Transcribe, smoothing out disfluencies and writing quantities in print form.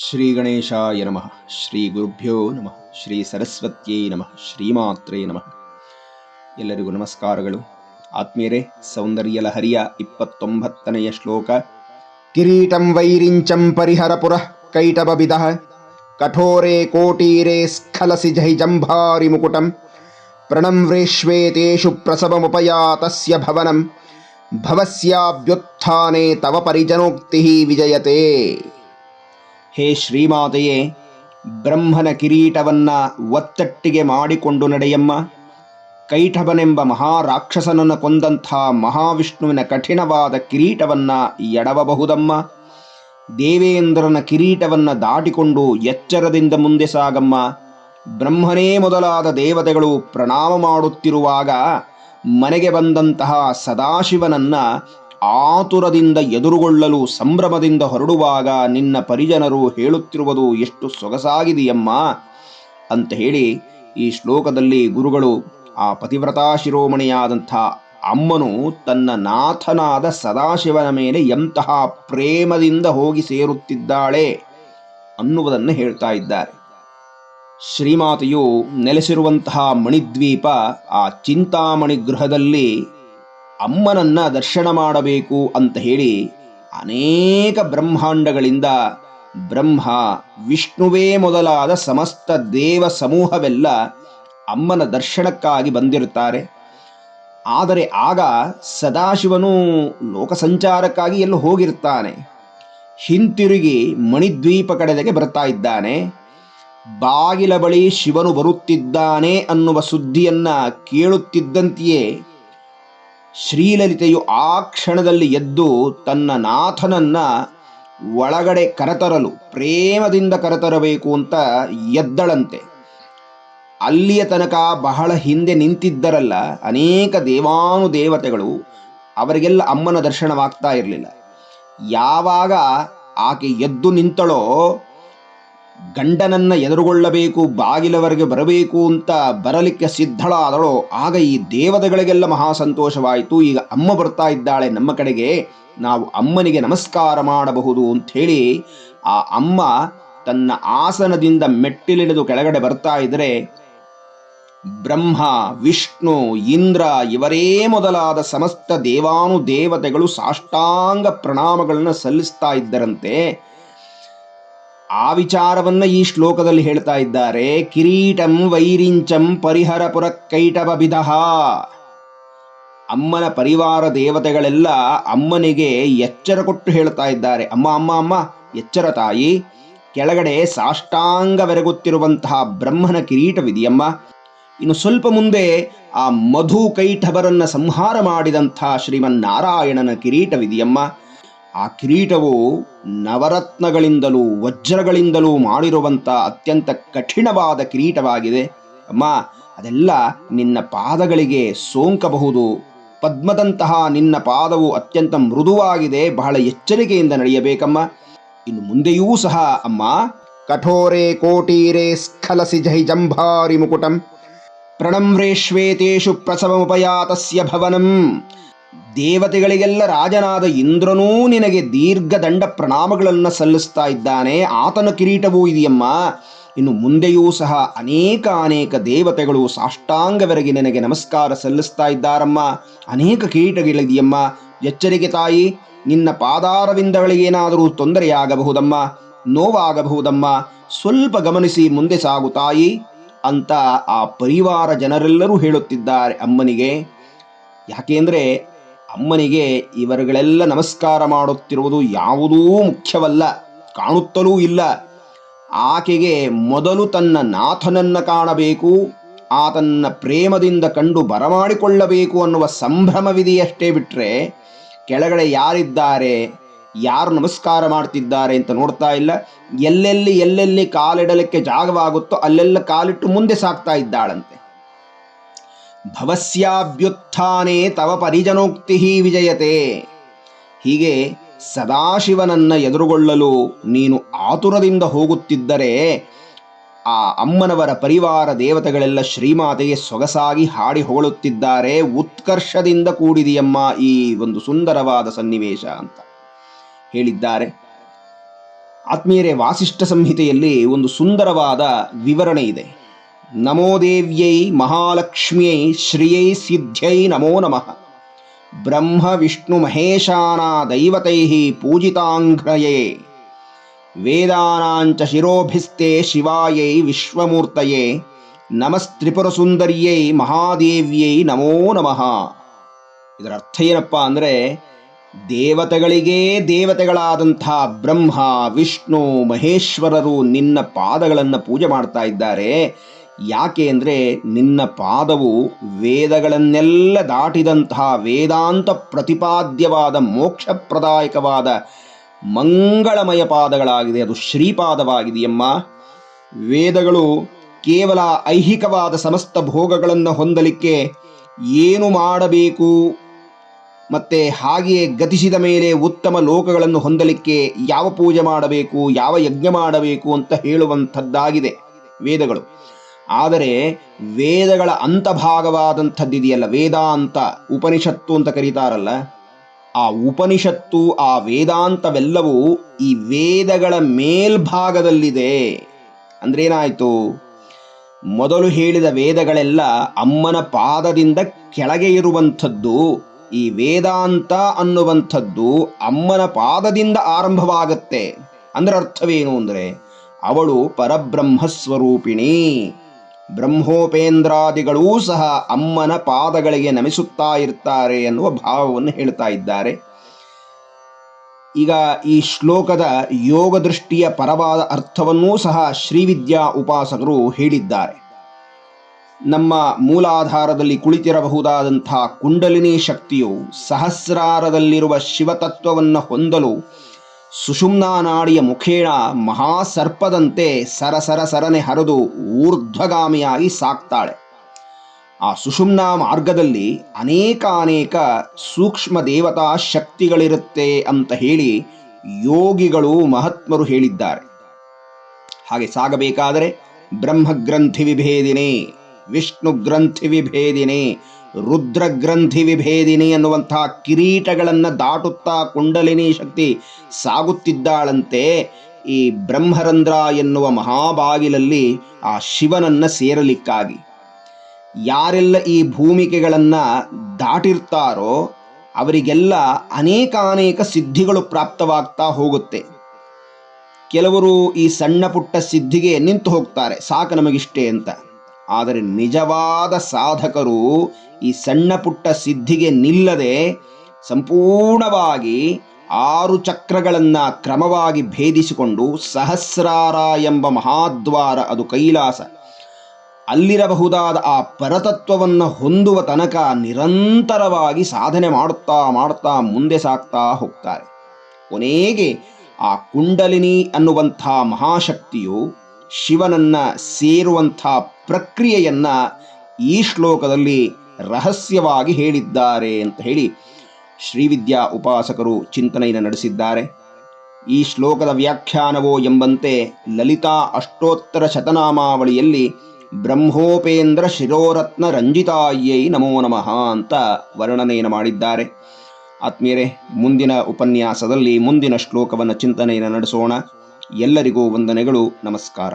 ಶ್ರೀ ಗಣೇಶಾಯ ನಮಃ. ಶ್ರೀ ಗುರುಭ್ಯೋ ನಮಃ. ಶ್ರೀ ಸರಸ್ವತ್ಯೈ ನಮಃ. ಶ್ರೀಮಾತ್ರೇ ನಮಃ. ಎಲ್ಲರಿಗೂ ನಮಸ್ಕಾರಗಳು. ಆತ್ಮೀಯರೇ, ಸೌಂದರ್ಯ ಲಹರಿಯ 29ನೇ ಶ್ಲೋಕ. ಕಿರೀಟಂ ವೈರಿಂಚಂ ಪರಿಹರ ಪುರಃ ಕೈಟಬಬಿದಃ ಕಠೋರೆ ಕೋಟೀರೆ ಸ್ಖಲಸಿ ಜೈಜಂಭಾರಿ ಮುಕುಟಂ ಪ್ರಣಮ್ರೇಷ್ವೇತೇಷು ಪ್ರಸವಮುಪಯಾತಸ್ಯ ಭವನಂ ಭವಸ್ಯಾಭ್ಯುತ್ಥಾನೆ ತವ ಪರಿಜನೋಕ್ತಿ ವಿಜಯತೆ. ಹೇ ಶ್ರೀಮಾತೆಯೇ, ಬ್ರಹ್ಮನ ಕಿರೀಟವನ್ನ ಒತ್ತಟ್ಟಿಗೆ ಮಾಡಿಕೊಂಡು ನಡೆಯಮ್ಮ. ಕೈಟಭನೆಂಬ ಮಹಾರಾಕ್ಷಸನನ್ನು ಕೊಂದಂಥ ಮಹಾವಿಷ್ಣುವಿನ ಕಠಿಣವಾದ ಕಿರೀಟವನ್ನ ಎಡವಬಹುದಮ್ಮ. ದೇವೇಂದ್ರನ ಕಿರೀಟವನ್ನ ದಾಟಿಕೊಂಡು ಎಚ್ಚರದಿಂದ ಮುಂದೆ ಸಾಗಮ್ಮ. ಬ್ರಹ್ಮನೇ ಮೊದಲಾದ ದೇವತೆಗಳು ಪ್ರಣಾಮ ಮಾಡುತ್ತಿರುವಾಗ ಮನೆಗೆ ಬಂದಂತಹ ಸದಾಶಿವನನ್ನ ಆತುರದಿಂದ ಎದುರುಗೊಳ್ಳಲು ಸಂಭ್ರಮದಿಂದ ಹೊರಡುವಾಗ ನಿನ್ನ ಪರಿಜನರು ಹೇಳುತ್ತಿರುವುದು ಎಷ್ಟು ಸೊಗಸಾಗಿದೆಯಮ್ಮ ಅಂತ ಹೇಳಿ ಈ ಶ್ಲೋಕದಲ್ಲಿ ಗುರುಗಳು ಆ ಪತಿವ್ರತಾ ಶಿರೋಮಣಿಯಾದಂಥ ಅಮ್ಮನು ತನ್ನ ನಾಥನಾದ ಸದಾಶಿವನ ಮೇಲೆ ಎಂತಹ ಪ್ರೇಮದಿಂದ ಹೋಗಿ ಸೇರುತ್ತಿದ್ದಾಳೆ ಅನ್ನುವುದನ್ನು ಹೇಳ್ತಾ ಇದ್ದಾರೆ. ಶ್ರೀಮಾತೆಯು ನೆಲೆಸಿರುವಂತಹ ಮಣಿದ್ವೀಪ, ಆ ಚಿಂತಾಮಣಿ ಗೃಹದಲ್ಲಿ ಅಮ್ಮನನ್ನ ದರ್ಶನ ಮಾಡಬೇಕು ಅಂತ ಹೇಳಿ ಅನೇಕ ಬ್ರಹ್ಮಾಂಡಗಳಿಂದ ಬ್ರಹ್ಮ, ವಿಷ್ಣುವೇ ಮೊದಲಾದ ಸಮಸ್ತ ದೇವ ಸಮೂಹವೆಲ್ಲ ಅಮ್ಮನ ದರ್ಶನಕ್ಕಾಗಿ ಬಂದಿರುತ್ತಾರೆ. ಆದರೆ ಆಗ ಸದಾಶಿವನು ಲೋಕ ಸಂಚಾರಕ್ಕಾಗಿ ಎಲ್ಲೋ ಹೋಗಿರ್ತಾನೆ. ಹಿಂತಿರುಗಿ ಮಣಿದ್ವೀಪ ಕಡೆಗೆ ಬರ್ತಾ ಇದ್ದಾನೆ. ಬಾಗಿಲ ಬಳಿ ಶಿವನು ಬರುತ್ತಿದ್ದಾನೆ ಅನ್ನುವ ಸುದ್ದಿಯನ್ನ ಕೇಳುತ್ತಿದ್ದಂತೆಯೇ ಶ್ರೀಲಲಿತೆಯು ಆ ಕ್ಷಣದಲ್ಲಿ ಎದ್ದು ತನ್ನ ನಾಥನನ್ನ ಒಳಗಡೆ ಕರೆತರಲು, ಪ್ರೇಮದಿಂದ ಕರೆತರಬೇಕು ಅಂತ ಎದ್ದಳಂತೆ. ಅಲ್ಲಿಯ ತನಕ ಬಹಳ ಹಿಂದೆ ನಿಂತಿದ್ದರಲ್ಲ ಅನೇಕ ದೇವಾನುದೇವತೆಗಳು, ಅವರಿಗೆಲ್ಲ ಅಮ್ಮನ ದರ್ಶನವಾಗ್ತಾ ಇರಲಿಲ್ಲ. ಯಾವಾಗ ಆಕೆ ಎದ್ದು ನಿಂತಳೋ, ಗಂಡನನ್ನ ಎದುರುಗೊಳ್ಳಬೇಕು, ಬಾಗಿಲವರೆಗೆ ಬರಬೇಕು ಅಂತ ಬರಲಿಕ್ಕೆ ಸಿದ್ಧಳಾದಳೋ, ಆಗ ಈ ದೇವತೆಗಳಿಗೆಲ್ಲ ಮಹಾ ಸಂತೋಷವಾಯಿತು. ಈಗ ಅಮ್ಮ ಬರ್ತಾ ಇದ್ದಾಳೆ ನಮ್ಮ ಕಡೆಗೆ, ನಾವು ಅಮ್ಮನಿಗೆ ನಮಸ್ಕಾರ ಮಾಡಬಹುದು ಅಂಥೇಳಿ ಆ ಅಮ್ಮ ತನ್ನ ಆಸನದಿಂದ ಮೆಟ್ಟಿಲಿಳಿದು ಕೆಳಗಡೆ ಬರ್ತಾ ಇದ್ರೆ ಬ್ರಹ್ಮ, ವಿಷ್ಣು, ಇಂದ್ರ ಇವರೇ ಮೊದಲಾದ ಸಮಸ್ತ ದೇವಾನುದೇವತೆಗಳು ಸಾಷ್ಟಾಂಗ ಪ್ರಣಾಮಗಳನ್ನು ಸಲ್ಲಿಸ್ತಾ ಇದ್ದರಂತೆ. ಆ ವಿಚಾರವನ್ನ ಈ ಶ್ಲೋಕದಲ್ಲಿ ಹೇಳ್ತಾ ಇದ್ದಾರೆ. ಕಿರೀಟಂ ವೈರಿಂಚಂ ಪರಿಹರ ಪುರ ಕೈಟಬಬಿದಃ. ಅಮ್ಮನ ಪರಿವಾರ ದೇವತೆಗಳೆಲ್ಲ ಅಮ್ಮನಿಗೆ ಎಚ್ಚರ ಕೊಟ್ಟು ಹೇಳ್ತಾ ಇದ್ದಾರೆ, ಅಮ್ಮ ಅಮ್ಮ ಅಮ್ಮ ಎಚ್ಚರ ತಾಯಿ, ಕೆಳಗಡೆ ಸಾಷ್ಟಾಂಗವೆರಗುತ್ತಿರುವಂತಹ ಬ್ರಹ್ಮನ ಕಿರೀಟವಿದೆಯಮ್ಮ. ಇನ್ನು ಸ್ವಲ್ಪ ಮುಂದೆ ಆ ಮಧು ಕೈಟಭರನ್ನ ಸಂಹಾರ ಮಾಡಿದಂತಹ ಶ್ರೀಮನ್ನಾರಾಯಣನ ಕಿರೀಟವಿದೆಯಮ್ಮ. ಆ ಕಿರೀಟವು ನವರತ್ನಗಳಿಂದಲೂ ವಜ್ರಗಳಿಂದಲೂ ಮಾಡಿರುವಂಥ ಅತ್ಯಂತ ಕಠಿಣವಾದ ಕಿರೀಟವಾಗಿದೆ ಅಮ್ಮ. ಅದೆಲ್ಲ ನಿನ್ನ ಪಾದಗಳಿಗೆ ಸೋಂಕಬಹುದು. ಪದ್ಮದಂತಹ ನಿನ್ನ ಪಾದವು ಅತ್ಯಂತ ಮೃದುವಾಗಿದೆ, ಬಹಳ ಎಚ್ಚರಿಕೆಯಿಂದ ನಡೆಯಬೇಕಮ್ಮ. ಇನ್ನು ಮುಂದೆಯೂ ಸಹ ಅಮ್ಮ, ಕಠೋರೆ ಕೋಟೀರೆ ಸ್ಖಲಸಿ ಜೈಜಂಭಾರಿ ಮುಕುಟಂ ಪ್ರಣಮ್ರೇಷ್ವೇತೇಷು ಪ್ರಸವಮುಪಯಾತಸ್ಯ ಭವನಂ. ದೇವತೆಗಳಿಗೆಲ್ಲ ರಾಜನಾದ ಇಂದ್ರನೂ ನಿನಗೆ ದೀರ್ಘದಂಡ ಪ್ರಣಾಮಗಳನ್ನು ಸಲ್ಲಿಸ್ತಾ ಇದ್ದಾನೆ, ಆತನ ಕಿರೀಟವೂ ಇದೆಯಮ್ಮ. ಇನ್ನು ಮುಂದೆಯೂ ಸಹ ಅನೇಕ ದೇವತೆಗಳು ಸಾಷ್ಟಾಂಗವರೆಗೆ ನಿನಗೆ ನಮಸ್ಕಾರ ಸಲ್ಲಿಸ್ತಾ ಇದ್ದಾರಮ್ಮ. ಅನೇಕ ಕಿರೀಟಗಳಿದೆಯಮ್ಮ. ಎಚ್ಚರಿಕೆ ತಾಯಿ, ನಿನ್ನ ಪಾದಾರವಿಂದಗಳಿಗೇನಾದರೂ ತೊಂದರೆಯಾಗಬಹುದಮ್ಮ, ನೋವಾಗಬಹುದಮ್ಮ, ಸ್ವಲ್ಪ ಗಮನಿಸಿ ಮುಂದೆ ಸಾಗು ತಾಯಿ ಅಂತ ಆ ಪರಿವಾರ ಜನರೆಲ್ಲರೂ ಹೇಳುತ್ತಿದ್ದಾರೆ ಅಮ್ಮನಿಗೆ. ಯಾಕೆಂದ್ರೆ ಅಮ್ಮನಿಗೆ ಇವರುಗಳೆಲ್ಲ ನಮಸ್ಕಾರ ಮಾಡುತ್ತಿರುವುದು ಯಾವುದೂ ಮುಖ್ಯವಲ್ಲ, ಕಾಣುತ್ತಲೂ ಇಲ್ಲ. ಆಕೆಗೆ ಮೊದಲು ತನ್ನ ನಾಥನನ್ನ ಕಾಣಬೇಕು, ಆತನ್ನ ಪ್ರೇಮದಿಂದ ಕಂಡು ಬರಮಾಡಿಕೊಳ್ಳಬೇಕು ಅನ್ನುವ ಸಂಭ್ರಮವಿದೆಯಷ್ಟೇ ಬಿಟ್ರೆ ಕೆಳಗಡೆ ಯಾರಿದ್ದಾರೆ, ಯಾರು ನಮಸ್ಕಾರ ಮಾಡ್ತಿದ್ದಾರೆ ಅಂತ ನೋಡ್ತಾ ಇಲ್ಲ. ಎಲ್ಲೆಲ್ಲಿ ಕಾಲಿಡಲಿಕ್ಕೆ ಜಾಗವಾಗುತ್ತೋ ಅಲ್ಲೆಲ್ಲ ಕಾಲಿಟ್ಟು ಮುಂದೆ ಸಾಗ್ತಾ ಇದ್ದಾಳಂತೆ. ಭವಸ್ಯಾಭ್ಯುತ್ಥಾನೆ ತವ ಪರಿಜನೋಕ್ತಿ ವಿಜಯತೆ. ಹೀಗೆ ಸದಾಶಿವನನ್ನ ಎದುರುಗೊಳ್ಳಲು ನೀನು ಆತುರದಿಂದ ಹೋಗುತ್ತಿದ್ದರೆ ಆ ಅಮ್ಮನವರ ಪರಿವಾರ ದೇವತೆಗಳೆಲ್ಲ ಶ್ರೀಮಾತೆಗೆ ಸೊಗಸಾಗಿ ಹಾಡಿ ಹೊಗಳುತ್ತಿದ್ದಾರೆ. ಉತ್ಕರ್ಷದಿಂದ ಕೂಡಿದೆಯಮ್ಮ ಈ ಒಂದು ಸುಂದರವಾದ ಸನ್ನಿವೇಶ ಅಂತ ಹೇಳಿದ್ದಾರೆ. ಆತ್ಮೀಯರೇ, ವಾಸಿಷ್ಠ ಸಂಹಿತೆಯಲ್ಲಿ ಒಂದು ಸುಂದರವಾದ ವಿವರಣೆ ಇದೆ. ನಮೋ ದೇವ್ಯೈ ಮಹಾಲಕ್ಷ್ಮ್ಯೈ ಶ್ರಿಯೈ ಸಿದ್ಧ್ಯೈ ನಮೋ ನಮಃ. ಬ್ರಹ್ಮ ವಿಷ್ಣು ಮಹೇಶಾನ ದೈವತೈ ಪೂಜಿತಾಂಘ್ರಯೇ ವೇದಾನಾಂಚ ಶಿರೋಭಿಸ್ತೆ ಶಿವಾಯೈ ವಿಶ್ವಮೂರ್ತಯೇ ನಮಸ್ತ್ರಿಪುರಸುಂದರ್ಯೈ ಮಹಾದೇವ್ಯೈ ನಮೋ ನಮಃ. ಇದರ ಅರ್ಥ ಏನಪ್ಪ ಅಂದರೆ, ದೇವತೆಗಳಿಗೇ ದೇವತೆಗಳಾದಂಥ ಬ್ರಹ್ಮ ವಿಷ್ಣು ಮಹೇಶ್ವರರು ನಿನ್ನ ಪಾದಗಳನ್ನು ಪೂಜೆ ಮಾಡ್ತಾ ಇದ್ದಾರೆ. ಯಾಕೆ ಅಂದರೆ, ನಿನ್ನ ಪಾದವು ವೇದಗಳನ್ನೆಲ್ಲ ದಾಟಿದಂತಹ ವೇದಾಂತ ಪ್ರತಿಪಾದ್ಯವಾದ ಮೋಕ್ಷಪ್ರದಾಯಕವಾದ ಮಂಗಳಮಯ ಪಾದಗಳಾಗಿದೆ. ಅದು ಶ್ರೀಪಾದವಾಗಿದೆಯಮ್ಮ. ವೇದಗಳು ಕೇವಲ ಐಹಿಕವಾದ ಸಮಸ್ತ ಭೋಗಗಳನ್ನು ಹೊಂದಲಿಕ್ಕೆ ಏನು ಮಾಡಬೇಕು ಮತ್ತು ಹಾಗೆಯೇ ಗತಿಸಿದ ಮೇಲೆ ಉತ್ತಮ ಲೋಕಗಳನ್ನು ಹೊಂದಲಿಕ್ಕೆ ಯಾವ ಪೂಜೆ ಮಾಡಬೇಕು, ಯಾವ ಯಜ್ಞ ಮಾಡಬೇಕು ಅಂತ ಹೇಳುವಂಥದ್ದಾಗಿದೆ ವೇದಗಳು. ಆದರೆ ವೇದಗಳ ಅಂತಭಾಗವಾದಂಥದ್ದಿದೆಯಲ್ಲ, ವೇದಾಂತ ಉಪನಿಷತ್ತು ಅಂತ ಕರೀತಾರಲ್ಲ, ಆ ಉಪನಿಷತ್ತು ಆ ವೇದಾಂತವೆಲ್ಲವೂ ಈ ವೇದಗಳ ಮೇಲ್ಭಾಗದಲ್ಲಿದೆ. ಅಂದ್ರೇನಾಯಿತು? ಮೊದಲು ಹೇಳಿದ ವೇದಗಳೆಲ್ಲ ಅಮ್ಮನ ಪಾದದಿಂದ ಕೆಳಗೆ ಇರುವಂಥದ್ದು. ಈ ವೇದಾಂತ ಅನ್ನುವಂಥದ್ದು ಅಮ್ಮನ ಪಾದದಿಂದ ಆರಂಭವಾಗತ್ತೆ. ಅಂದ್ರೆ ಅರ್ಥವೇನು ಅಂದರೆ, ಅವಳು ಪರಬ್ರಹ್ಮಸ್ವರೂಪಿಣಿ. ಬ್ರಹ್ಮೋಪೇಂದ್ರಾದಿಗಳೂ ಸಹ ಅಮ್ಮನ ಪಾದಗಳಿಗೆ ನಮಿಸುತ್ತಾ ಇರ್ತಾರೆ ಎನ್ನುವ ಭಾವವನ್ನು ಹೇಳ್ತಾ ಇದ್ದಾರೆ. ಈಗ ಈ ಶ್ಲೋಕದ ಯೋಗ ದೃಷ್ಟಿಯ ಪರವಾದ ಅರ್ಥವನ್ನೂ ಸಹ ಶ್ರೀವಿದ್ಯಾ ಉಪಾಸಕರು ಹೇಳಿದ್ದಾರೆ. ನಮ್ಮ ಮೂಲಾಧಾರದಲ್ಲಿ ಕುಳಿತಿರಬಹುದಾದಂಥ ಕುಂಡಲಿನಿ ಶಕ್ತಿಯು ಸಹಸ್ರಾರದಲ್ಲಿರುವ ಶಿವತತ್ವವನ್ನು ಹೊಂದಲು ಸುಷುಮ್ನಾ ನಾಡಿಯ ಮುಖೇಣ ಮಹಾಸರ್ಪದಂತೆ ಸರಸರನೆ ಹರಿದು ಊರ್ಧ್ವಗಾಮಿಯಾಗಿ ಸಾಕ್ತಾಳೆ. ಆ ಸುಷುಮ್ನಾ ಮಾರ್ಗದಲ್ಲಿ ಅನೇಕ ಸೂಕ್ಷ್ಮ ದೇವತಾ ಶಕ್ತಿಗಳಿರುತ್ತೆ ಅಂತ ಹೇಳಿ ಯೋಗಿಗಳು ಮಹಾತ್ಮರು ಹೇಳಿದ್ದಾರೆ. ಹಾಗೆ ಸಾಗಬೇಕಾದರೆ ಬ್ರಹ್ಮಗ್ರಂಥಿ ವಿಭೇದಿನಿ, ವಿಷ್ಣು ಗ್ರಂಥಿ ವಿಭೇದಿನಿ, ರುದ್ರ ಗ್ರಂಥಿ ವಿಭೇದಿನಿ ಅನ್ನುವಂತಹ ಕಿರೀಟಗಳನ್ನು ದಾಟುತ್ತಾ ಕುಂಡಲಿನಿ ಶಕ್ತಿ ಸಾಗುತ್ತಿದ್ದಾಳಂತೆ. ಈ ಬ್ರಹ್ಮರಂಧ್ರ ಎನ್ನುವ ಮಹಾಬಾಗಿಲಲ್ಲಿ ಆ ಶಿವನನ್ನು ಸೇರಲಿಕ್ಕಾಗಿ ಯಾರೆಲ್ಲ ಈ ಭೂಮಿಕೆಗಳನ್ನು ದಾಟಿರ್ತಾರೋ ಅವರಿಗೆಲ್ಲ ಅನೇಕ ಸಿದ್ಧಿಗಳು ಪ್ರಾಪ್ತವಾಗ್ತಾ ಹೋಗುತ್ತೆ. ಕೆಲವರು ಈ ಸಣ್ಣ ಪುಟ್ಟ ಸಿದ್ಧಿಗೆ ನಿಂತು ಹೋಗ್ತಾರೆ, ಸಾಕು ನಮಗಿಷ್ಟೇ ಅಂತ. ಆದರೆ ನಿಜವಾದ ಸಾಧಕರು ಈ ಸಣ್ಣ ಪುಟ್ಟ ಸಿದ್ಧಿಗೆ ನಿಲ್ಲದೆ ಸಂಪೂರ್ಣವಾಗಿ 6 ಚಕ್ರಗಳನ್ನು ಕ್ರಮವಾಗಿ ಭೇದಿಸಿಕೊಂಡು ಸಹಸ್ರಾರ ಎಂಬ ಮಹಾದ್ವಾರ, ಅದು ಕೈಲಾಸ, ಅಲ್ಲಿರಬಹುದಾದ ಆ ಪರತತ್ವವನ್ನು ಹೊಂದುವ ತನಕ ನಿರಂತರವಾಗಿ ಸಾಧನೆ ಮಾಡುತ್ತಾ ಮುಂದೆ ಸಾಗ್ತಾ ಹೋಗ್ತಾರೆ. ಕೊನೆಗೆ ಆ ಕುಂಡಲಿನಿ ಅನ್ನುವಂಥ ಮಹಾಶಕ್ತಿಯು ಶಿವನನ್ನ ಸೇರುವಂಥ ಪ್ರಕ್ರಿಯೆಯನ್ನ ಈ ಶ್ಲೋಕದಲ್ಲಿ ರಹಸ್ಯವಾಗಿ ಹೇಳಿದ್ದಾರೆ ಅಂತ ಹೇಳಿ ಶ್ರೀವಿದ್ಯಾ ಉಪಾಸಕರು ಚಿಂತನೆಯನ್ನು ನಡೆಸಿದ್ದಾರೆ. ಈ ಶ್ಲೋಕದ ವ್ಯಾಖ್ಯಾನವೋ ಎಂಬಂತೆ ಲಲಿತಾ ಅಷ್ಟೋತ್ತರ ಶತನಾಮಾವಳಿಯಲ್ಲಿ ಬ್ರಹ್ಮೋಪೇಂದ್ರ ಶಿರೋರತ್ನ ರಂಜಿತಾಯೈ ನಮೋ ನಮಃ ಅಂತ ವರ್ಣನೆಯನ್ನು ಮಾಡಿದ್ದಾರೆ. ಆತ್ಮೀಯರೇ, ಮುಂದಿನ ಉಪನ್ಯಾಸದಲ್ಲಿ ಮುಂದಿನ ಶ್ಲೋಕವನ್ನು ಚಿಂತನೆಯನ್ನು ನಡೆಸೋಣ. ಎಲ್ಲರಿಗೂ ವಂದನೆಗಳು. ನಮಸ್ಕಾರ.